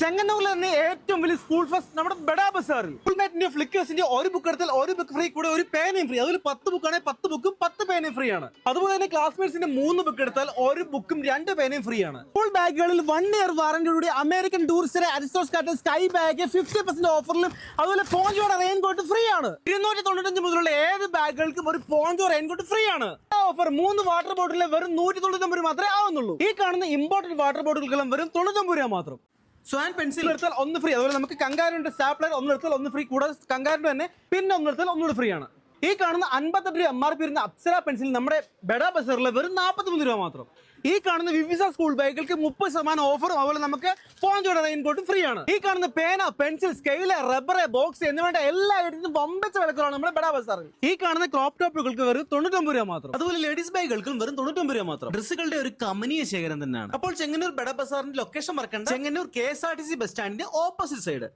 ചെങ്ങന്നൂരിൽ തന്നെ ഏറ്റവും വലിയ സ്കൂൾ ഫസ്റ്റ് നമ്മുടെ ബഡാ ബസാറിൽ ഫുൾമേറ്റിന്റെ ഫ്ലിക്കേഴ്സിന്റെ ഒരു ബുക്ക് എടുത്താൽ ഒരു ബുക്ക് ഫ്രീ, കൂടെ ഒരു പേനയും ഫ്രീ. അതിൽ 10 ബുക്കാണെങ്കിൽ 10 ബുക്കും 10 പേനയും ഫ്രീ ആണ്. അതുപോലെ തന്നെ ക്ലാസ്മേറ്റ്സിന്റെ 3 ബുക്ക് എടുത്താൽ ഒരു ബുക്കും 2 പേനയും ഫ്രീ ആണ്. സ്കൂൾ ബാഗുകളിൽ 1 ഇയർ വാറന്റിയോടെ അമേരിക്കൻ ടൂറിസ്റ്റ് അരിസ്റ്റോസ് കാർട്ടൺ സ്കൈ ബാഗ് 50% ഓഫറിലും അതുപോലെ പോഞ്ചോയുടെ റെയിൻകോട്ട് ഫ്രീ ആണ്. 295 മുതലുള്ള ഏത് ബാഗുകൾക്കും ഒരു പോഞ്ചോ റെയിൻകോട്ട് ഫ്രീ ആണ്. ഓഫർ 3 വാട്ടർ ബോട്ടിലെ വെറും 199 രൂപ മാത്രമേ ആവുന്നുള്ളൂ. ഈ കാണുന്ന ഇമ്പോർട്ടന്റ് വാട്ടർ ബോട്ടിലുകളും വെറും 99 രൂപ മാത്രം. സ്വാൻ പെൻസിൽ എടുത്താൽ 1 ഫ്രീ. അതുപോലെ നമുക്ക് കങ്കാരുന്റെ സ്റ്റാപ്ലർ 1 എടുത്താൽ 1 ഫ്രീ, കൂടാതെ കങ്കാരുന്റെ തന്നെ പിന്നെ 1 എടുത്താൽ 1 ഫ്രീ ആണ്. ഈ കാണുന്ന 58 രൂപ MRP വരുന്ന അപ്സര പെൻസിൽ നമ്മുടെ ബഡാ ബസാറിലെ വെറും 43 രൂപ മാത്രം. ഈ കാണുന്ന വിവിസ സ്കൂൾ ബാഗുകൾക്ക് 30% ഓഫറും അതുപോലെ നമുക്ക് പോഞ്ചോയുടെ റെയിൻകോട്ടും ഫ്രീ ആണ്. ഈ കാണുന്ന പേന, പെൻസിൽ, സ്കെയില്, റബ്ബർ, ബോക്സ് എന്നിവയുടെ എല്ലാ ഐറ്റത്തിനും വമ്പിച്ച വിലക്കുറവാണ് നമ്മുടെ ബഡാ ബസാറിൽ. ഈ കാണുന്ന ക്രോപ്പ് ടോപ്പുകൾക്ക് വെറും 99 രൂപ മാത്രം. അതുപോലെ ലേഡീസ് ബാഗുകൾക്കും വെറും 99 രൂപ മാത്രം. ഡ്രസ്സുകളുടെ ഒരു കമനീയ ശേഖരം തന്നെയാണ്. അപ്പോൾ ചെങ്ങന്നൂർ ബഡാ ബസാറിന്റെ ലൊക്കേഷൻ മറക്കണ്ട. ചെങ്ങന്നൂർ KSRTC ബസ് സ്റ്റാൻഡിന്റെ ഓപ്പോസിറ്റ് സൈഡ്.